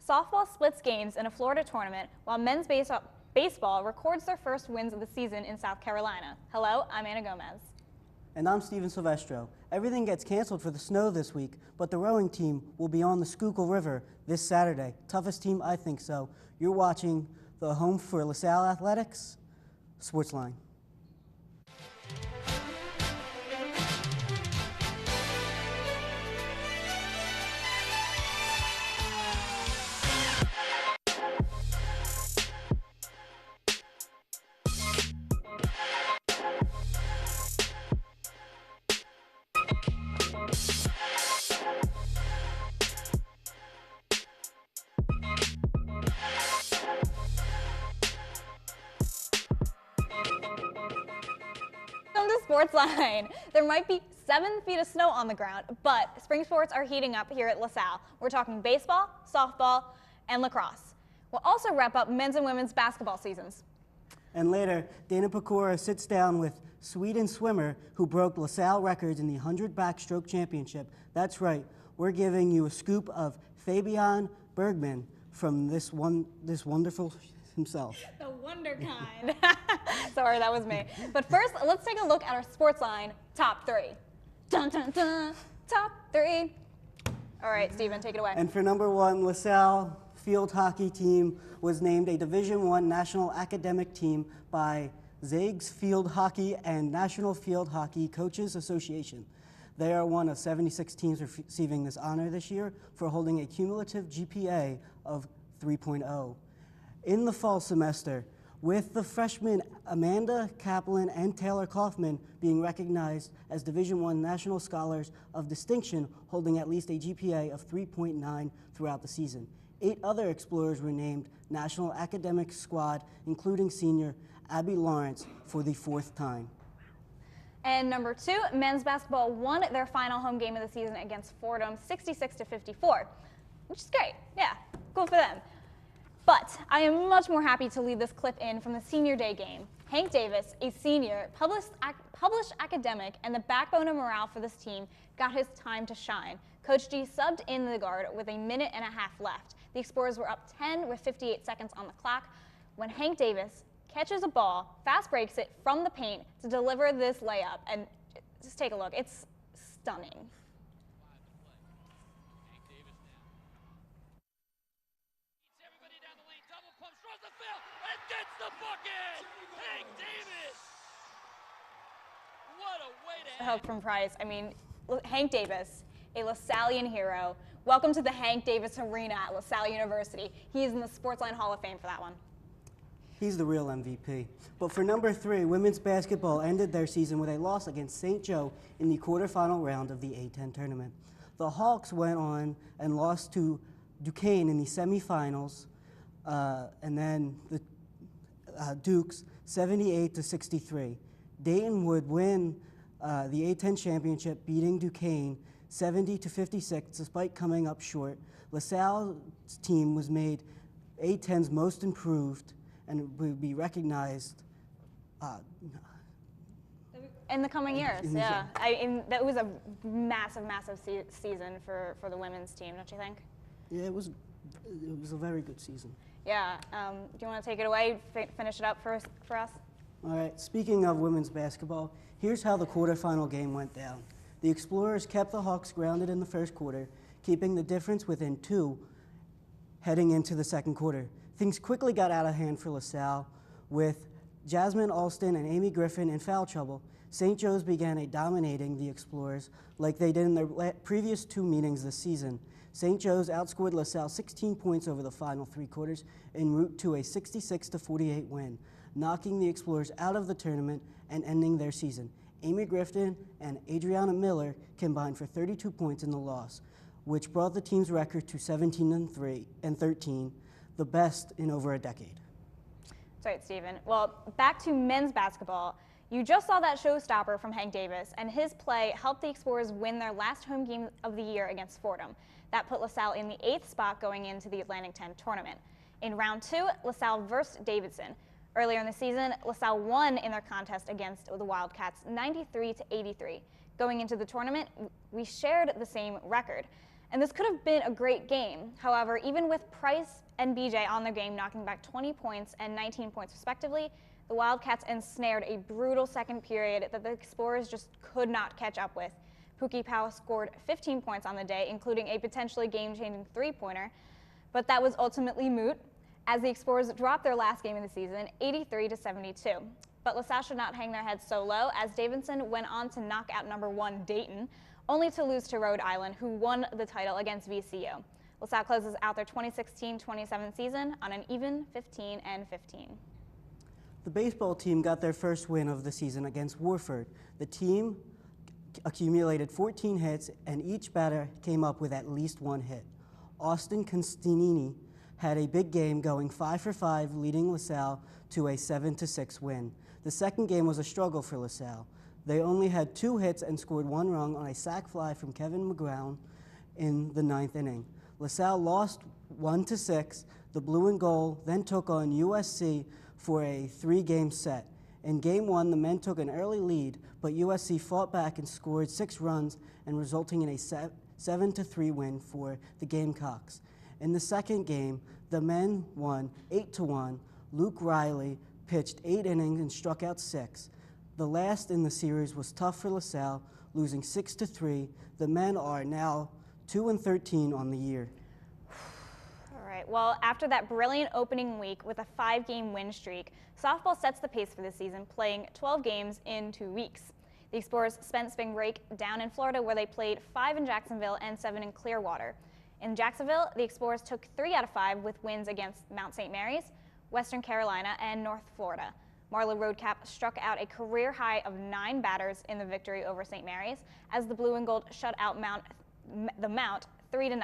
Softball splits games in a Florida tournament, while men's baseball records their first wins of the season in South Carolina. Hello, I'm Anna Gomez. And I'm Steven Silvestro. Everything gets canceled for the snow this week, but the rowing team will be on the Schuylkill River this Saturday. Toughest team? I think so. You're watching the home for LaSalle Athletics, SportsLine. Welcome to SportsLine. There might be 7 feet of snow on the ground, but spring sports are heating up here at LaSalle. We're talking baseball, softball, and lacrosse. We'll also wrap up men's and women's basketball seasons. And later, Dana Pecora sits down with Sweden swimmer who broke LaSalle records in the 100 backstroke championship. That's right, we're giving you a scoop of Fabian Bergman from this wonderful himself. The wonder kind. Sorry, that was me. But first, let's take a look at our SportsLine top 3. Dun, dun, dun. Top 3. All right, Steven, take it away. And for number 1, LaSalle field hockey team was named a Division I National Academic Team by Zags Field Hockey and National Field Hockey Coaches Association. They are one of 76 teams receiving this honor this year for holding a cumulative GPA of 3.0. In the fall semester, with the freshmen Amanda Kaplan and Taylor Kaufman being recognized as Division I National Scholars of Distinction, holding at least a GPA of 3.9 throughout the season. 8 other explorers were named National Academic Squad, including senior Abby Lawrence for the 4th time. And number 2, men's basketball won their final home game of the season against Fordham 66-54, which is great. Yeah, cool for them. But I am much more happy to leave this clip in from the senior day game. Hank Davis, a senior, published academic, and the backbone of morale for this team, got his time to shine. Coach G subbed in the guard with a minute and a half left. The Explorers were up 10 with 58 seconds on the clock when Hank Davis catches a ball, fast breaks it from the paint to deliver this layup. And just take a look. It's stunning. The bucket! Hank Davis! What a way to Hope from Price. I mean, Hank Davis, a LaSallian hero. Welcome to the Hank Davis Arena at LaSalle University. He is in the SportsLine Hall of Fame for that one. He's the real MVP. But for number 3, women's basketball ended their season with a loss against St. Joe in the quarterfinal round of the A-10 tournament. The Hawks went on and lost to Duquesne in the semifinals, and then the Dukes 78-63. Dayton would win the A-10 championship, beating Duquesne 70-56, despite coming up short. LaSalle's team was made A-10's most improved and would be recognized in the coming years. Yeah, that was a massive season for the women's team, don't you think? Yeah, it was a very good season. Yeah. Do you want to take it away, finish it up for us? All right. Speaking of women's basketball, here's how the quarterfinal game went down. The Explorers kept the Hawks grounded in the first quarter, keeping the difference within 2 heading into the second quarter. Things quickly got out of hand for LaSalle, with Jasmine Alston and Amy Griffin in foul trouble. St. Joe's began dominating the Explorers like they did in their previous 2 meetings this season. St. Joe's outscored LaSalle 16 points over the final 3 quarters en route to a 66-48 win, knocking the Explorers out of the tournament and ending their season. Amy Griffin and Adriana Miller combined for 32 points in the loss, which brought the team's record to 17-13, the best in over a decade. That's right, Steven. Well, back to men's basketball. You just saw that showstopper from Hank Davis, and his play helped the Explorers win their last home game of the year against Fordham. That put LaSalle in the 8th spot going into the Atlantic 10 tournament. In round 2, LaSalle versed Davidson. Earlier in the season, LaSalle won in their contest against the Wildcats 93-83. Going into the tournament, we shared the same record. And this could have been a great game. However, even with Price and BJ on their game, knocking back 20 points and 19 points respectively, the Wildcats ensnared a brutal second period that the Explorers just could not catch up with. Pookie Powell scored 15 points on the day, including a potentially game-changing three-pointer, but that was ultimately moot as the Explorers dropped their last game of the season, 83-72. But LaSalle should not hang their heads so low, as Davidson went on to knock out number 1 Dayton, only to lose to Rhode Island, who won the title against VCU. LaSalle closes out their 2016-27 season on an even 15-15. The baseball team got their first win of the season against Warford. The team accumulated 14 hits, and each batter came up with at least 1 hit. Austin Constantini had a big game, going 5 for 5, leading LaSalle to a 7-6 win. The second game was a struggle for LaSalle. They only had 2 hits and scored 1 run on a sac fly from Kevin McGrown in the 9th inning. LaSalle lost 1-6. The Blue and Gold then took on USC for a 3-game set. In Game 1, the men took an early lead, but USC fought back and scored 6 runs, and resulting in a 7-3 win for the Gamecocks. In the second game, the men won 8-1. Luke Riley pitched 8 innings and struck out 6. The last in the series was tough for LaSalle, losing 6-3. The men are now 2-13 on the year. All right, well, after that brilliant opening week with a 5-game win streak, softball sets the pace for the season, playing 12 games in 2 weeks. The Explorers spent spring break down in Florida, where they played 5 in Jacksonville and 7 in Clearwater. In Jacksonville, the Explorers took 3 out of 5 with wins against Mount St. Mary's, Western Carolina, and North Florida. Marla Roadcap struck out a career high of 9 batters in the victory over St. Mary's, as the Blue and Gold shut out the Mount 3-0.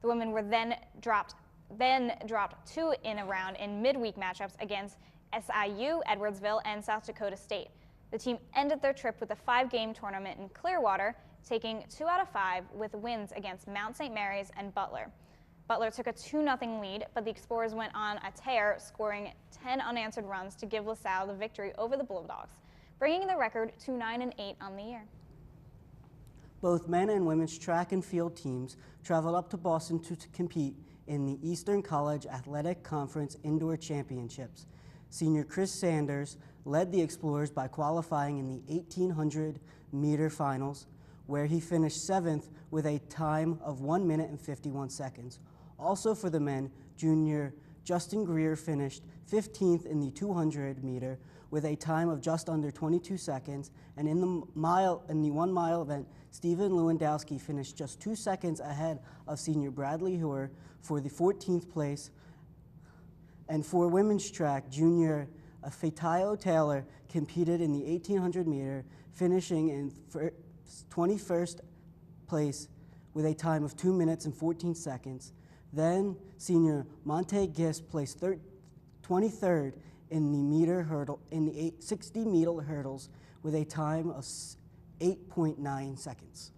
The women were then dropped 2 in a round in midweek matchups against SIU, Edwardsville, and South Dakota State. The team ended their trip with a 5-game tournament in Clearwater, taking 2 out of 5 with wins against Mount St. Mary's and Butler. Butler took a 2-0 lead, but the Explorers went on a tear, scoring 10 unanswered runs to give LaSalle the victory over the Bulldogs, bringing the record to 9-8 on the year. Both men and women's track and field teams traveled up to Boston to compete in the Eastern College Athletic Conference Indoor Championships. Senior Chris Sanders led the Explorers by qualifying in the 1,800-meter finals, where he finished 7th with a time of 1 minute and 51 seconds. Also for the men, junior Justin Greer finished 15th in the 200-meter with a time of just under 22 seconds, and in the 1-mile event, Stephen Lewandowski finished just 2 seconds ahead of senior Bradley Heuer for the 14th place. And for women's track, junior Fatayo Taylor competed in the 1,800-meter, finishing in 21st place with a time of 2 minutes and 14 seconds. Then senior Monte Gist placed 23rd in the 60-meter hurdles with a time of 8.9 seconds.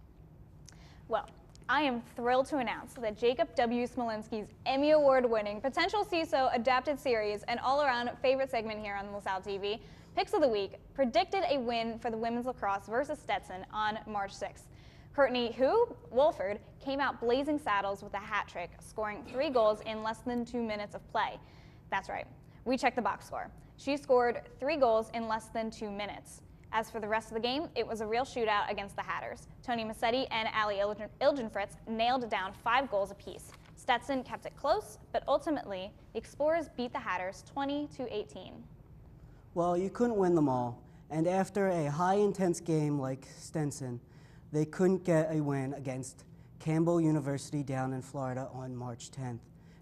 Well, I am thrilled to announce that Jacob W. Smolinski's Emmy Award-winning potential CISO adapted series and all-around favorite segment here on LaSalle TV, Picks of the Week, predicted a win for the women's lacrosse versus Stetson on March 6th. Courtney Wolford came out blazing saddles with a hat trick, scoring 3 goals in less than 2 minutes of play. That's right, we checked the box score. She scored 3 goals in less than 2 minutes. As for the rest of the game, it was a real shootout against the Hatters. Tony Massetti and Allie Ilgenfritz nailed down 5 goals apiece. Stetson kept it close, but ultimately, the Explorers beat the Hatters 20-18. Well, you couldn't win them all, and after a high-intense game like Stetson, they couldn't get a win against Campbell University down in Florida on March 10th.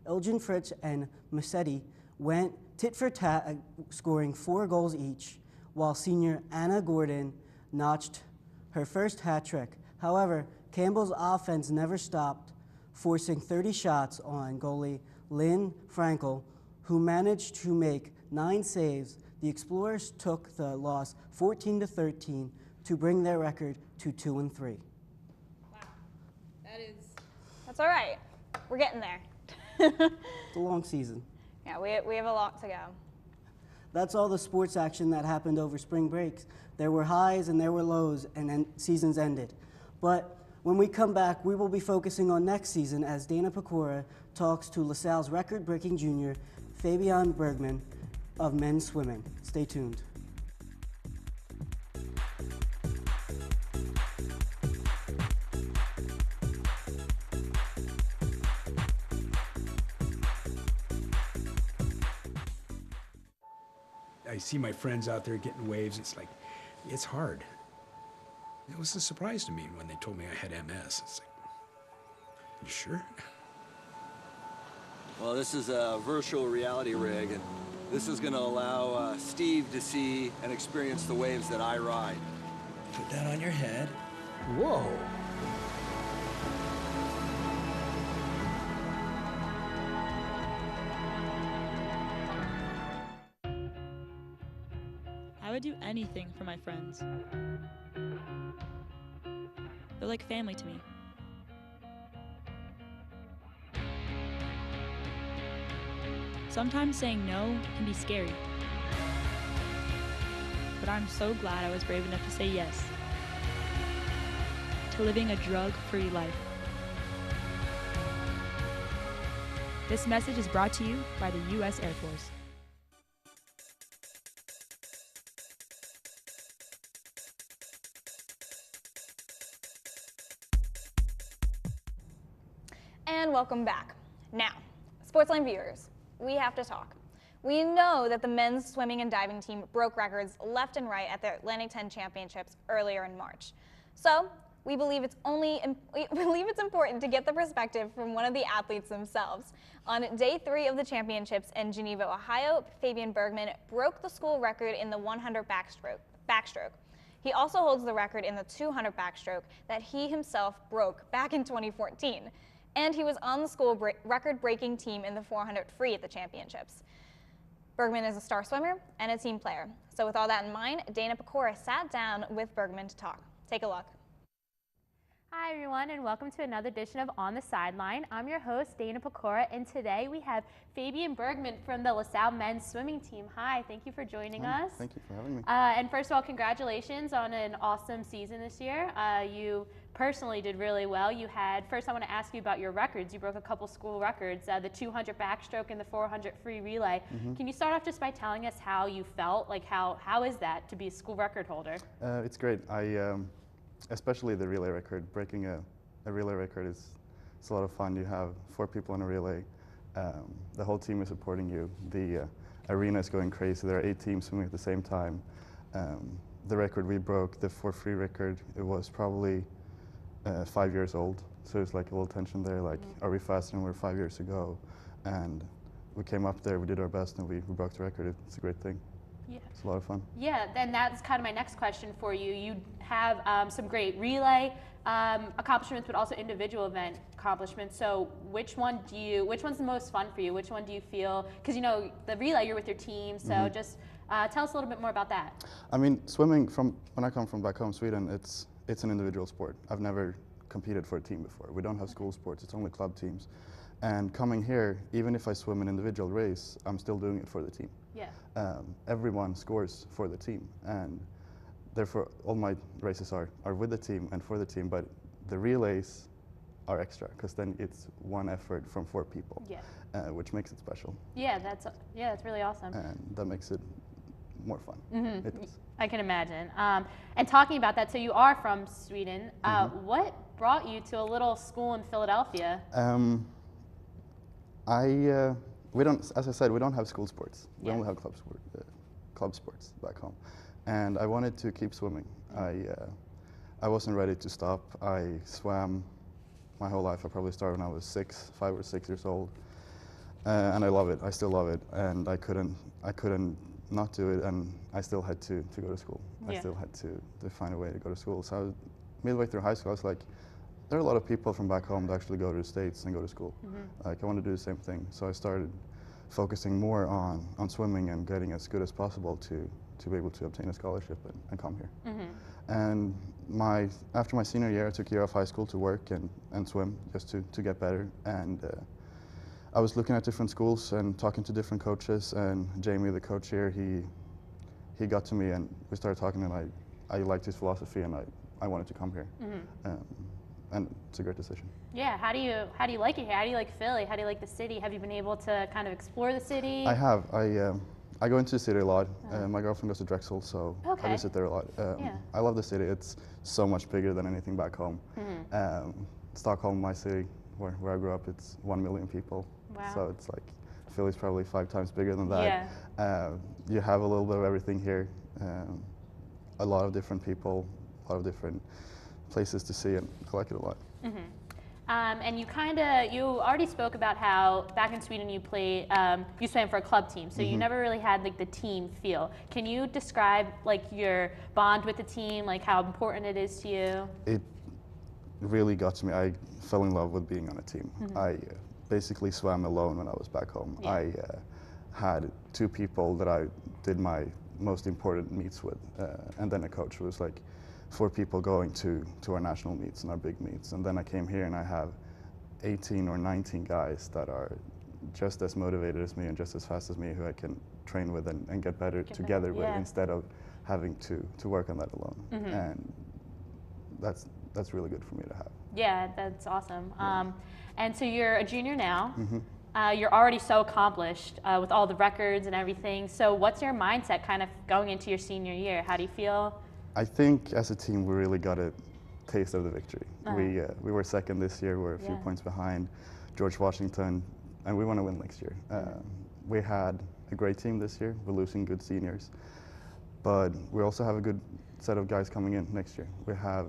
Ilgenfritz and Massetti went tit for tat, scoring 4 goals each, while senior Anna Gordon notched her first hat trick. However, Campbell's offense never stopped, forcing 30 shots on goalie Lynn Frankel, who managed to make 9 saves. The Explorers took the loss 14-13 to bring their record to 2-3. Wow, that's all right. We're getting there. It's a long season. Yeah, we have a lot to go. That's all the sports action that happened over spring breaks. There were highs and there were lows, and then seasons ended. But When we come back, we will be focusing on next season as Dana Pecora talks to LaSalle's record-breaking junior, Fabian Bergman, of men's swimming. Stay tuned. I see my friends out there getting waves. It's like, it's hard. It was a surprise to me when they told me I had MS. It's like, you sure? Well, this is a virtual reality rig, and this is going to allow Steve to see and experience the waves that I ride. Put that on your head. Whoa. I would do anything for my friends. They're like family to me. Sometimes saying no can be scary. But I'm so glad I was brave enough to say yes to living a drug-free life. This message is brought to you by the U.S. Air Force. And welcome back. Now, SportsLine viewers, we have to talk. We know that the men's swimming and diving team broke records left and right at the Atlantic 10 Championships earlier in March. So, we believe it's important to get the perspective from one of the athletes themselves. On day 3 of the championships in Geneva, Ohio, Fabian Bergman broke the school record in the 100 backstroke. He also holds the record in the 200 backstroke that he himself broke back in 2014. And he was on the school record-breaking team in the 400 free at the championships. Bergman is a star swimmer and a team player. So with all that in mind, Dana Pecora sat down with Bergman to talk. Take a look. Hi everyone, and welcome to another edition of On the Sideline. I'm your host, Dana Pecora, and today we have Fabian Bergman from the LaSalle men's swimming team. Hi, thank you for joining us. Thank you for having me. And first of all, congratulations on an awesome season this year. You personally did really well. First I want to ask you about your records. You broke a couple school records, the 200 backstroke and the 400 free relay. Can you start off just by telling us how you felt? Like how is that to be a school record holder? It's great. Especially the relay record. Breaking a relay record it's a lot of fun. You have 4 people in a relay. The whole team is supporting you. The arena is going crazy. There are 8 teams swimming at the same time. The record we broke, the 4 free record, it was probably 5 years old. So there's like a little tension there, like, are we faster than we were 5 years ago? And we came up there, we did our best, and we broke the record. It's a great thing. Yeah. It's a lot of fun. Yeah, then that's kind of my next question for you. You have some great relay accomplishments, but also individual event accomplishments. So which one's the most fun for you? Which one do you feel, because you know the relay, you're with your team, so just tell us a little bit more about that. I mean, swimming, when I come from back home, Sweden, it's an individual sport. I've never competed for a team before. We don't have school sports, it's only club teams. And coming here, even if I swim an individual race, I'm still doing it for the team. Yeah. Everyone scores for the team, and therefore all my races are with the team and for the team, but the relays are extra, because then it's one effort from 4 people, which makes it special. Yeah, that's really awesome. And that makes it more fun. It is. I can imagine. And talking about that, so you are from Sweden. What brought you to a little school in Philadelphia? We don't, as I said, we don't have school sports. We Yeah. only have club sports back home. And I wanted to keep swimming. I wasn't ready to stop. I swam my whole life. I probably started when I was 5 or 6 years old. And I love it. I still love it. And I couldn't not do it, and I still had to go to school. Yeah. I still had to find a way to go to school. So I was, midway through high school, I was like, there are a lot of people from back home that actually go to the States and go to school. Like, I want to do the same thing. So I started focusing more on swimming and getting as good as possible to be able to obtain a scholarship and come here. And after my senior year, I took a year off high school to work and swim, just to get better. And I was looking at different schools and talking to different coaches, and Jamie, the coach here, he got to me and we started talking, and I liked his philosophy, and I wanted to come here. and it's a great decision. Yeah, how do you like it here? How do you like Philly? How do you like the city? Have you been able to kind of explore the city? I have. I go into the city a lot. My girlfriend goes to Drexel, so I visit there a lot. I love the city. It's so much bigger than anything back home. Stockholm, my city, where I grew up, it's 1 million people. Wow. So it's like Philly's probably 5 times bigger than that. Yeah. You have a little bit of everything here. A lot of different people, a lot of different places to see, and I like it a lot. And you already spoke about how back in Sweden you played, you swam for a club team, so you never really had like the team feel. Can you describe like your bond with the team, like how important it is to you? It really got to me. I fell in love with being on a team. I basically swam alone when I was back home. Yeah. I had 2 people that I did my most important meets with, and then a coach. It was like 4 people going to our national meets and our big meets. And then I came here and I have 18 or 19 guys that are just as motivated as me and just as fast as me, who I can train with and get better together with, instead of having to work on that alone. And that's really good for me to have. Yeah, that's awesome. And so you're a junior now. You're already so accomplished with all the records and everything. So what's your mindset kind of going into your senior year? How do you feel? I think as a team we really got a taste of the victory. We were second this year. We're a few points behind George Washington, and we want to win next year. We had a great team this year. We're losing good seniors, but we also have a good set of guys coming in next year. We have,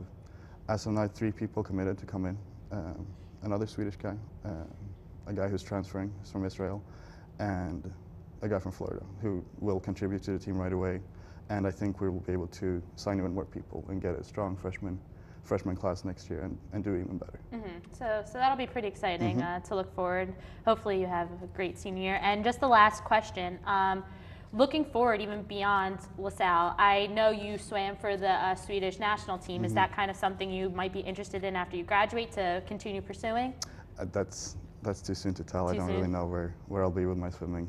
as of now, 3 people committed to come in. Another Swedish guy, a guy who's transferring, he's from Israel, and a guy from Florida who will contribute to the team right away. And I think we will be able to sign even more people and get a strong freshman class next year and do even better. So that'll be pretty exciting to look forward. Hopefully you have a great senior year. And just the last question, looking forward even beyond LaSalle, I know you swam for the Swedish national team. Is that kind of something you might be interested in after you graduate to continue pursuing? That's too soon to tell. I don't really know where I'll be with my swimming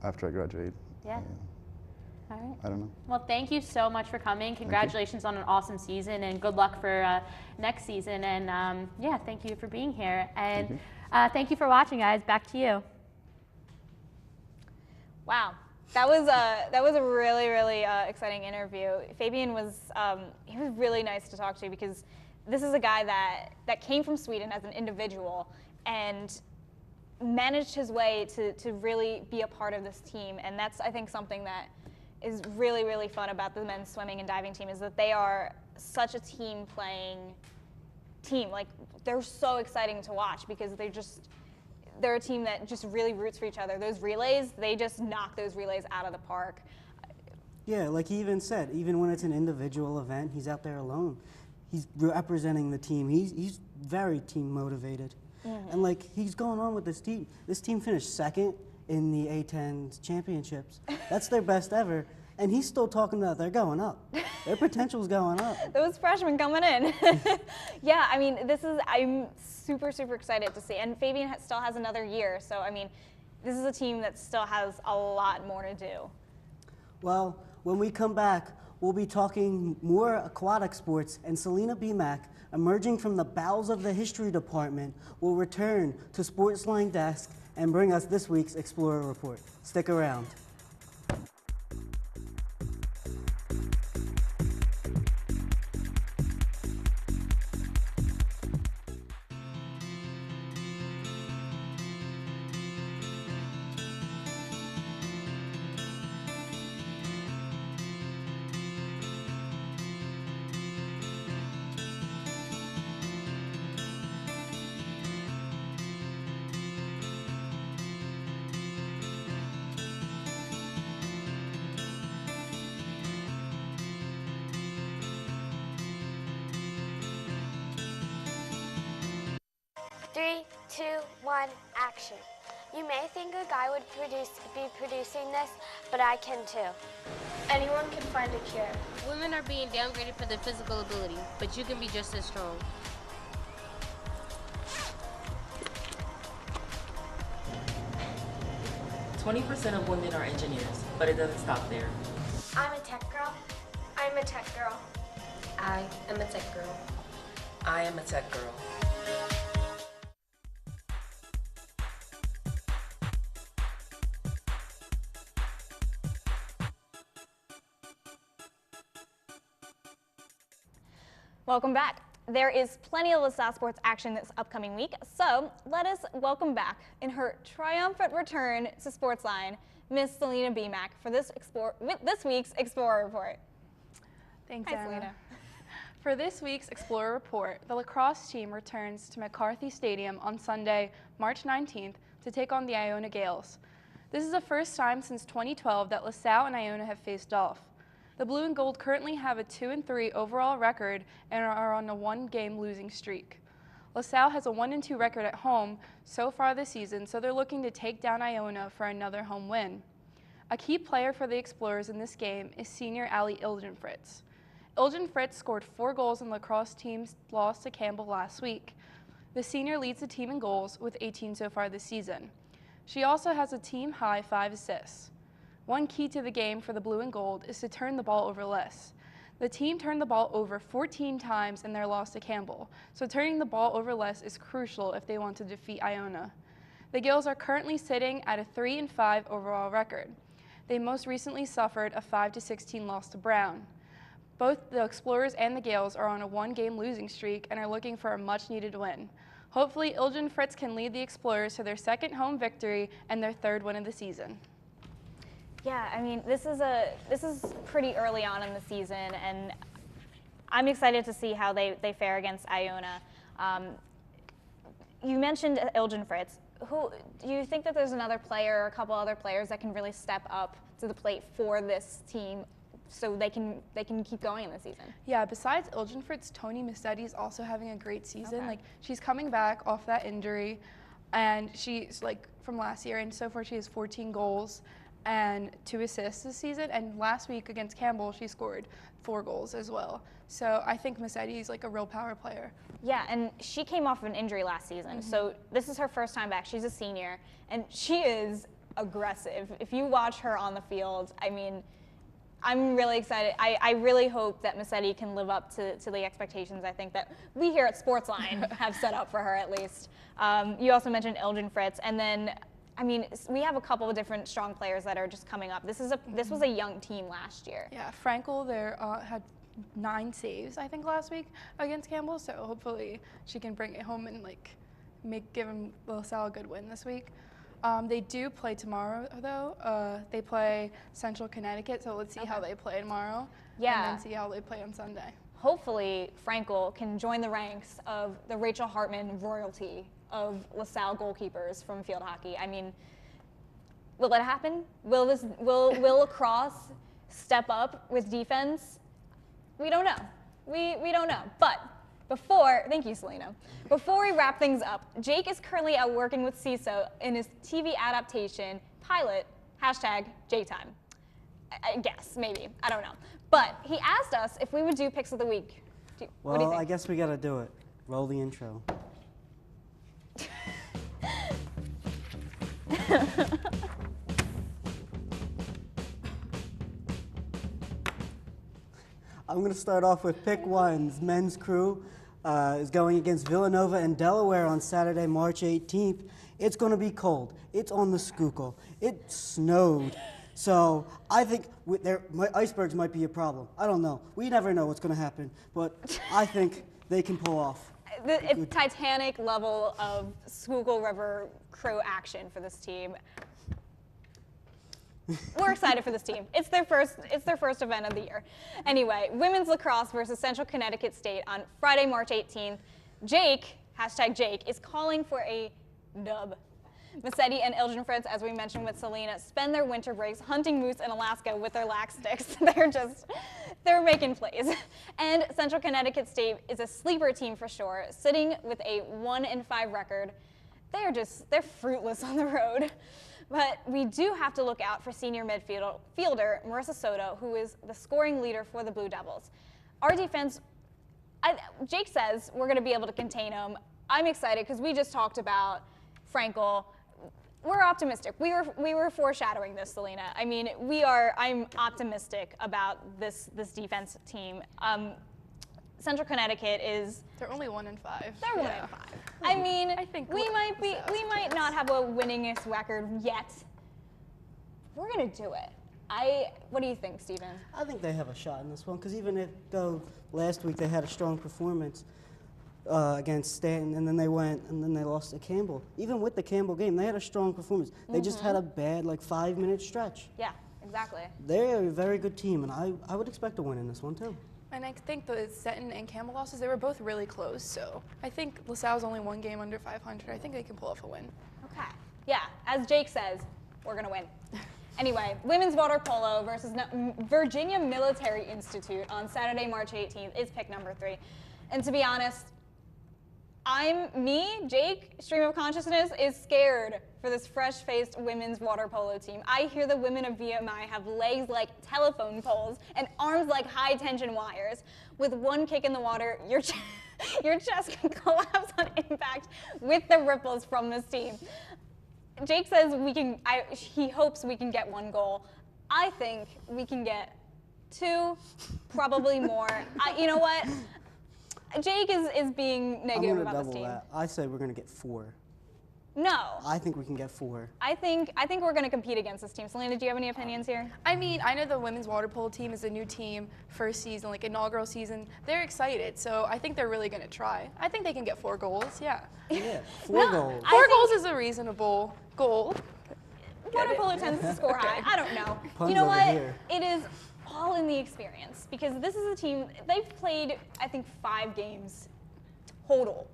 after I graduate. Yeah. All right. I don't know. Well, thank you so much for coming. Congratulations on an awesome season, and good luck for next season. And yeah, thank you for being here. And thank you for watching, guys. Back to you. Wow. That was a really, really exciting interview. Fabian was he was really nice to talk to, because this is a guy that came from Sweden as an individual and managed his way to really be a part of this team. And that's, I think, something that is really, really fun about the men's swimming and diving team, is that they are such a team-playing team. Like, they're so exciting to watch, because they're a team that just really roots for each other. Those relays, they just knock those relays out of the park. Yeah, like he even said, even when it's an individual event, he's out there alone. He's representing the team. He's very team motivated. And like, he's going on with this team. This team finished second in the A10 championships. That's their best ever. And he's still talking about they're going up. Their potential's going up. Those freshmen coming in. Yeah, I mean, I'm super, super excited to see. And Fabian still has another year. So, I mean, this is a team that still has a lot more to do. Well, when we come back, we'll be talking more aquatic sports, and Selena Bemak, emerging from the bowels of the history department, will return to SportsLine desk and bring us this week's Explorer Report. Stick around. Three, two, one, action. You may think a guy would be producing this, but I can too. Anyone can find a cure. Women are being downgraded for their physical ability, but you can be just as strong. %20 of women are engineers, but it doesn't stop there. I'm a tech girl. I'm a tech girl. I am a tech girl. I am a tech girl. Welcome back. There is plenty of LaSalle sports action this upcoming week, so let us welcome back in her triumphant return to SportsLine, Miss Selena Beemack for this week's Explorer Report. Thanks, Hi, Anna. Selena. For this week's Explorer Report, the lacrosse team returns to McCarthy Stadium on Sunday, March 19th to take on the Iona Gales. This is the first time since 2012 that LaSalle and Iona have faced off. The Blue and Gold currently have a 2-3 overall record and are on a 1-game losing streak. LaSalle has a 1-2 record at home so far this season, so they're looking to take down Iona for another home win. A key player for the Explorers in this game is senior Allie Ilgenfritz. Ilgenfritz scored 4 goals in lacrosse team's loss to Campbell last week. The senior leads the team in goals with 18 so far this season. She also has a team-high 5 assists. One key to the game for the Blue and Gold is to turn the ball over less. The team turned the ball over 14 times in their loss to Campbell, so turning the ball over less is crucial if they want to defeat Iona. The Gales are currently sitting at a 3-5 overall record. They most recently suffered a 5-16 loss to Brown. Both the Explorers and the Gales are on a 1-game losing streak and are looking for a much-needed win. Hopefully, Ilgenfritz can lead the Explorers to their 2nd home victory and their 3rd win of the season. Yeah, I mean, this is pretty early on in the season, and I'm excited to see how they fare against Iona. You mentioned Ilgenfritz. Who do you think that there's another player or a couple other players that can really step up to the plate for this team so they can keep going in the season? Yeah, besides Ilgenfritz, Tony Massetti is also having a great season. Okay. Like, she's coming back off that injury, and she's like from last year, and so far she has 14 goals and 2 assists this season, and last week against Campbell she scored 4 goals as well. So I think Massetti is like a real power player. Yeah, and she came off of an injury last season, so this is her first time back. She's a senior, and she is aggressive. If you watch her on the field, I mean, I'm really excited. I really hope that Massetti can live up to the expectations I think that we here at SportsLine have set up for her at least. You also mentioned Ilgenfritz, and then I mean, we have a couple of different strong players that are just coming up. This was a young team last year. Yeah, Frankel there had 9 saves I think last week against Campbell, so hopefully she can bring it home and like give LaSalle a good win this week. They do play tomorrow though. They play Central Connecticut, so let's see how they play tomorrow. Yeah. And then see how they play on Sunday. Hopefully Frankel can join the ranks of the Rachel Hartman royalty of LaSalle goalkeepers from field hockey. I mean, will it happen? Will lacrosse step up with defense? We don't know. We don't know. But thank you, Selena. Before we wrap things up, Jake is currently out working with CISO in his TV adaptation pilot, #JTime. I guess, maybe, I don't know. But he asked us if we would do picks of the week. What do you Well, think? I guess we gotta do it. Roll the intro. I'm going to start off with pick 1's men's crew is going against Villanova and Delaware on Saturday, March 18th. It's going to be cold. It's on the Schuylkill. It snowed. So I think icebergs might be a problem. I don't know. We never know what's going to happen. But I think they can pull off. The Titanic level of Schuylkill River crew action for this team. We're excited for this team. It's their first event of the year. Anyway, women's lacrosse versus Central Connecticut State on Friday, March 18th. Jake, #Jake, is calling for a dub. Massetti and Ilgenfritz, as we mentioned with Selena, spend their winter breaks hunting moose in Alaska with their lax sticks. They're making plays. And Central Connecticut State is a sleeper team for sure, sitting with a 1-5 record. They're fruitless on the road. But we do have to look out for senior midfielder Marissa Soto, who is the scoring leader for the Blue Devils. Our defense, Jake says we're going to be able to contain them. I'm excited because we just talked about Frankel. We're optimistic. We were foreshadowing this, Selena. I mean, I'm optimistic about this defense team. Central Connecticut is. They're only 1-5. They're 1-5. I mean, I think we might not have a winningest record yet. We're gonna do it. What do you think, Steven? I think they have a shot in this one because even though last week they had a strong performance against Stanton, and then they lost to Campbell. Even with the Campbell game, they had a strong performance. They just had a bad 5-minute stretch. Yeah, exactly. They're a very good team, and I would expect a win in this one too. And I think the Stanton and Campbell losses, they were both really close. So I think LaSalle's only one game under 500. I think they can pull off a win. Okay. Yeah, as Jake says, we're gonna win. Anyway, women's water polo versus Virginia Military Institute on Saturday, March 18th is pick number 3. And to be honest, Jake, stream of consciousness, is scared for this fresh-faced women's water polo team. I hear the women of VMI have legs like telephone poles and arms like high-tension wires. With one kick in the water, your chest can collapse on impact with the ripples from this team. Jake says he hopes we can get 1 goal. I think we can get 2, probably more. You know what? Jake is being negative about this team. I'm gonna double that. I say we're gonna get 4. No. I think we can get 4. I think we're gonna compete against this team. Selena, do you have any opinions here? I mean, I know the women's water polo team is a new team, first season, inaugural season. They're excited, so I think they're really gonna try. I think they can get 4 goals. Yeah. Yeah, 4 goals. 4 goals is a reasonable goal. Water polo tends to score high. I don't know. Puns you know over what? here. It is all in the experience because this is a team. They've played, I think, 5 games total,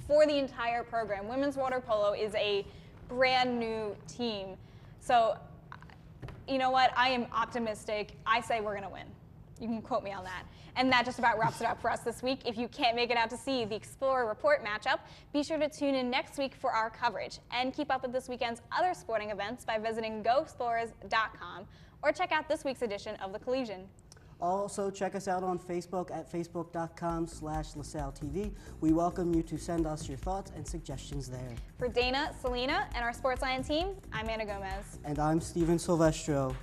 for the entire program. Women's water polo is a brand new team. So, you know what? I am optimistic. I say we're going to win. You can quote me on that. And that just about wraps it up for us this week. If you can't make it out to see the Explorer Report matchup, be sure to tune in next week for our coverage. And keep up with this weekend's other sporting events by visiting goexplorers.com or check out this week's edition of The Collegian. Also, check us out on Facebook at facebook.com/LaSalleTV. We welcome you to send us your thoughts and suggestions there. For Dana, Selena, and our SportsLine team, I'm Anna Gomez. And I'm Steven Silvestro.